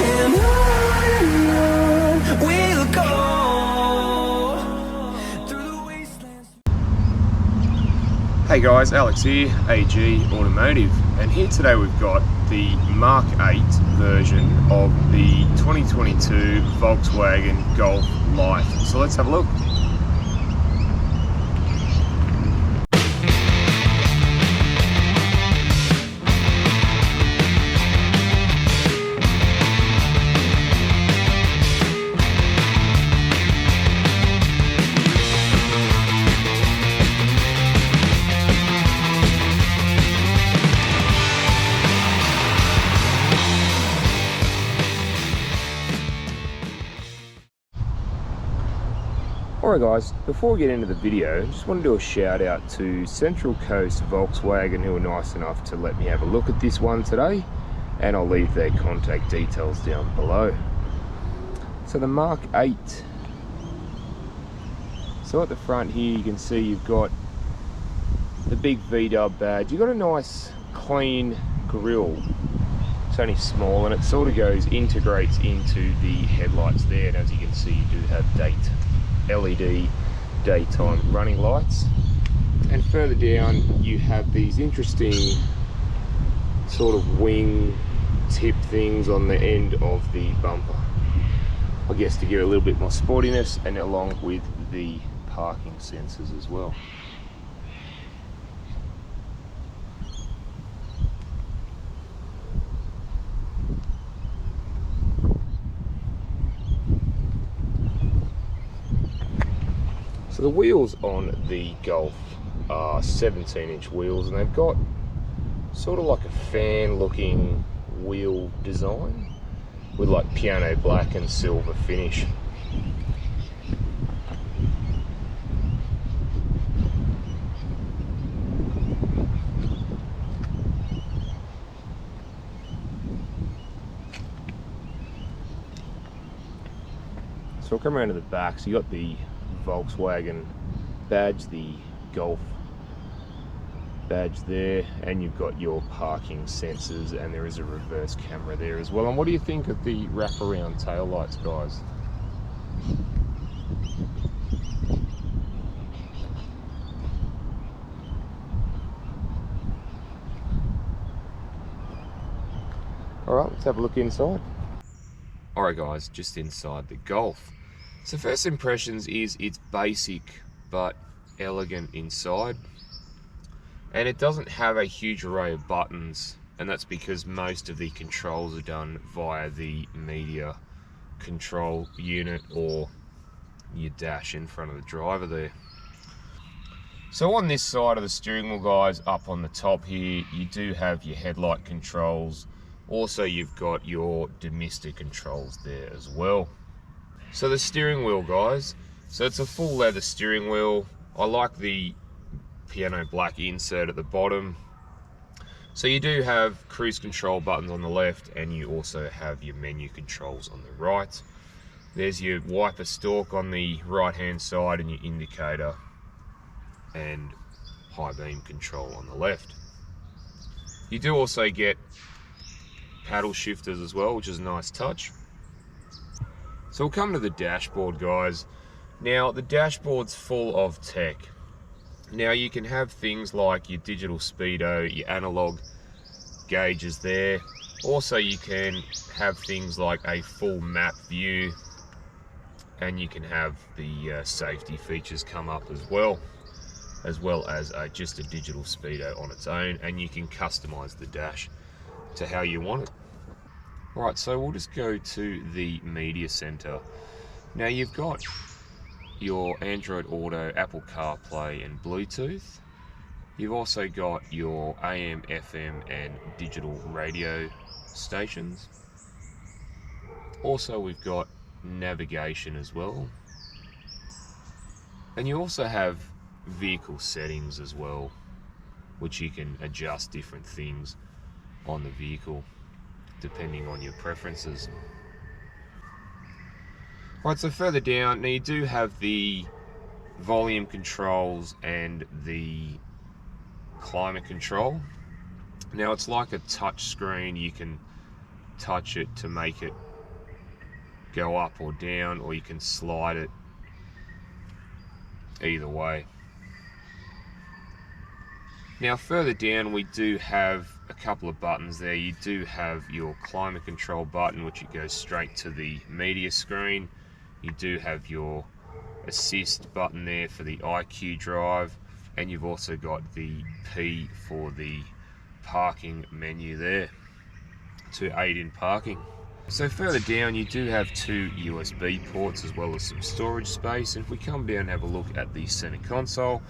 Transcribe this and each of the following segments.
and on we'll go through the wastelands. Hey guys, Alex here, AG Automotive, and here today we've got the Mark 8 version of the 2022 Volkswagen Golf Light. So let's have a look. Alright guys, before we get into the video, I just want to do a shout out to Central Coast Volkswagen, who were nice enough to let me have a look at this one today, and I'll leave their contact details down below. So the Mark 8, so at the front here you can see you've got the big VW badge. You've got a nice clean grille. It's only small and it sort of integrates into the headlights there, and as you can see you do have LED daytime running lights, and further down you have these interesting sort of wing tip things on the end of the bumper, I guess to give it a little bit more sportiness, and along with the parking sensors as well. So the wheels on the Golf are 17-inch wheels, and they've got sort of like a fan looking wheel design with like piano black and silver finish. So we'll come around to the back. So you got the Volkswagen badge, the Golf badge there, and you've got your parking sensors, and there is a reverse camera there as well. And what do you think of the wraparound tail lights, guys? Alright, let's have a look inside. Alright guys, just inside the Golf. So first impressions is it's basic but elegant inside, and it doesn't have a huge array of buttons, and that's because most of the controls are done via the media control unit or your dash in front of the driver there. So on this side of the steering wheel, guys, up on the top here, you do have your headlight controls. Also you've got your domestic controls there as well. So the steering wheel, guys, so it's a full leather steering wheel. I like the piano black insert at the bottom. So you do have cruise control buttons on the left, and you also have your menu controls on the right. There's your wiper stalk on the right hand side, and your indicator and high beam control on the left. You do also get paddle shifters as well, which is a nice touch. So we'll come to the dashboard, guys. Now the dashboard's full of tech. Now you can have things like your digital speedo, your analog gauges there. Also you can have things like a full map view, and you can have the safety features come up as well as just a digital speedo on its own, and you can customize the dash to how you want it. Right, so we'll just go to the media center. Now you've got your Android Auto, Apple CarPlay and Bluetooth. You've also got your AM, FM and digital radio stations. Also we've got navigation as well. And you also have vehicle settings as well, which you can adjust different things on the vehicle depending on your preferences. Right, so further down, now you do have the volume controls and the climate control. Now it's like a touch screen. You can touch it to make it go up or down, or you can slide it either way. Now further down we do have a couple of buttons there. You do have your climate control button, which it goes straight to the media screen. You do have your assist button there for the IQ drive, and you've also got the P for the parking menu there to aid in parking. So further down you do have 2 USB ports as well as some storage space, and if we come down and have a look at the center console,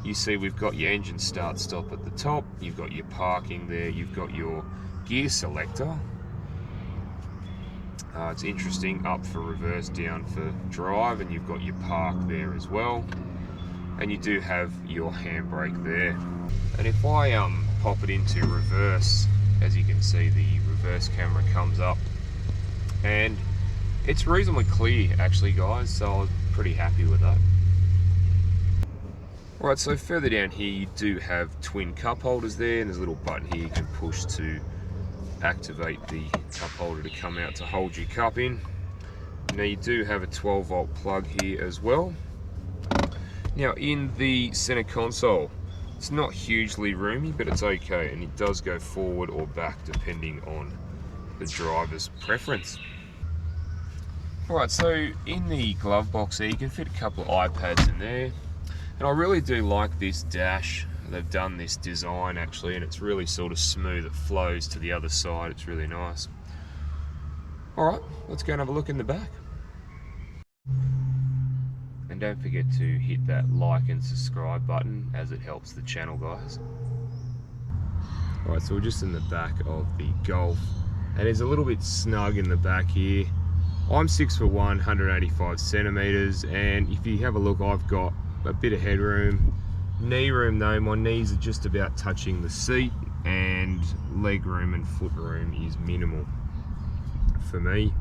you see we've got your engine start stop at the top, you've got your parking there, you've got your gear selector. It's interesting, up for reverse, down for drive, and you've got your park there as well. And you do have your handbrake there. And if I pop it into reverse, as you can see the reverse camera comes up, and it's reasonably clear actually guys, so I was pretty happy with that. Right, so further down here you do have twin cup holders there, and there's a little button here you can push to activate the cup holder to come out to hold your cup in. Now you do have a 12-volt plug here as well. Now in the center console, it's not hugely roomy, but it's okay, and it does go forward or back depending on the driver's preference. Alright, so in the glove box here you can fit a couple of iPads in there, and I really do like this dash. They've done this design actually, and it's really sort of smooth. It flows to the other side. It's really nice. Alright, let's go and have a look in the back. And don't forget to hit that like and subscribe button, as it helps the channel, guys. Alright, so we're just in the back of the Golf, and it's a little bit snug in the back here. I'm 6'1", 185 centimeters, and if you have a look, I've got a bit of headroom. Knee room though, my knees are just about touching the seat, and leg room and foot room is minimal for me.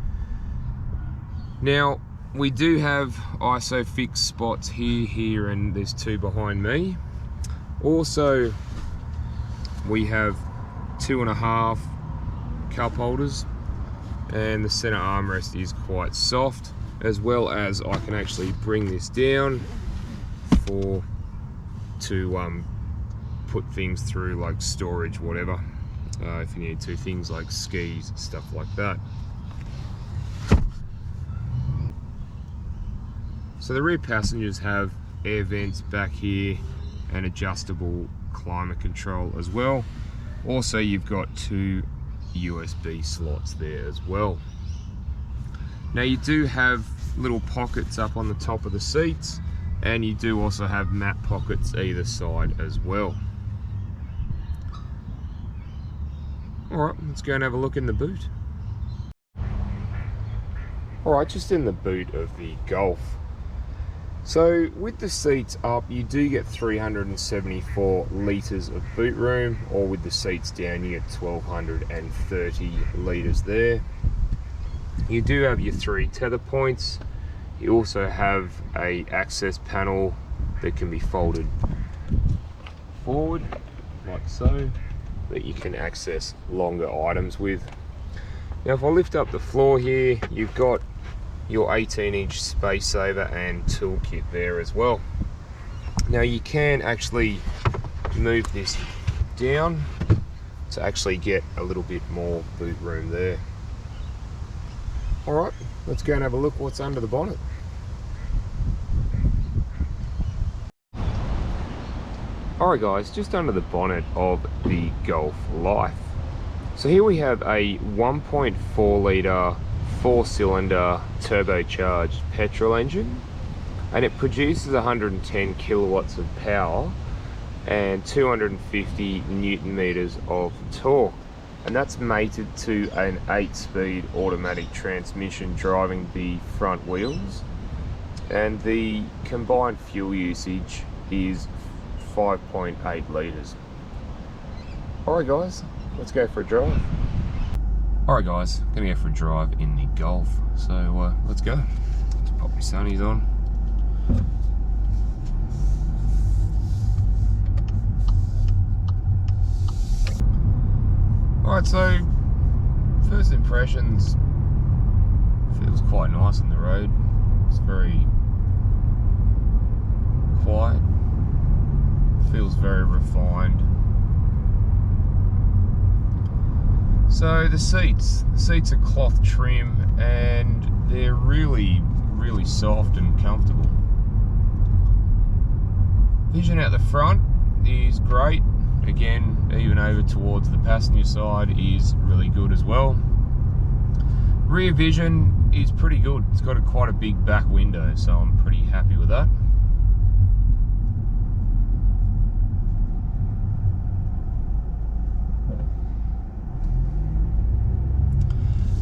Now we do have ISOFIX spots here, and there's 2 behind me. Also we have 2.5 cup holders, and the center armrest is quite soft, as well as I can actually bring this down to put things through, like storage, whatever, if you need to, things like skis, stuff like that. So the rear passengers have air vents back here and adjustable climate control as well. Also you've got 2 USB slots there as well. Now you do have little pockets up on the top of the seats, and you do also have mat pockets either side as well. Alright, let's go and have a look in the boot. Alright, just in the boot of the Golf. So with the seats up, you do get 374 litres of boot room, or with the seats down you get 1230 litres there. You do have your 3 tether points. You also have a access panel that can be folded forward like so, that you can access longer items with. Now if I lift up the floor here, you've got your 18-inch space saver and toolkit there as well. Now you can actually move this down to actually get a little bit more boot room there. Alright, let's go and have a look what's under the bonnet. Alright guys, just under the bonnet of the Golf Life. So here we have a 1.4 litre 4-cylinder turbocharged petrol engine, and it produces 110 kilowatts of power and 250 newton meters of torque, and that's mated to an 8-speed automatic transmission driving the front wheels, and the combined fuel usage is 5.8 litres. Alright guys, let's go for a drive. Alright guys, gonna go for a drive in the Golf, so let's go. Let's pop my sunnies on. Alright, so first impressions, Feels quite nice on the road. It's very quiet. Feels very refined. So the seats are cloth trim and they're really soft and comfortable. Vision out the front is great. Again, even over towards the passenger side is really good as well. Rear vision is pretty good. It's got quite a big back window, so I'm pretty happy with that.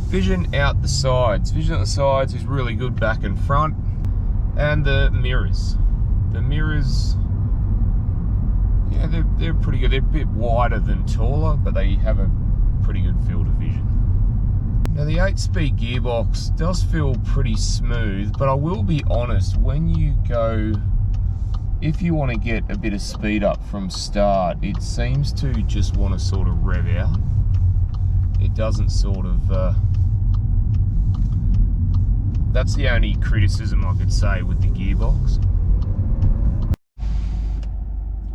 Vision out the sides. Vision out the sides is really good back and front. And the mirrors. The mirrors, yeah, they're pretty good. They're a bit wider than taller, but they have a pretty good field of vision. Now the 8-speed gearbox does feel pretty smooth, but I will be honest, when you go, if you want to get a bit of speed up from start, it seems to just want to sort of rev out. It doesn't sort of, that's the only criticism I could say with the gearbox.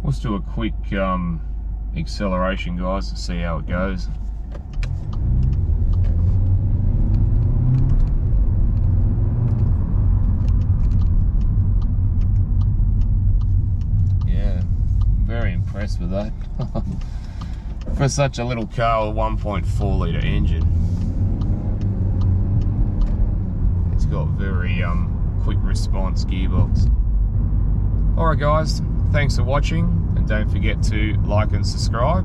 Let's do a quick acceleration, guys, to see how it goes. Yeah, very impressed with that. For such a little car with a 1.4 litre engine. It's got very quick response gearbox. Alright guys, thanks for watching, and don't forget to like and subscribe,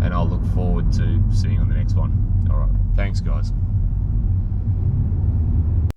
and I'll look forward to seeing you on the next one. Alright, thanks guys.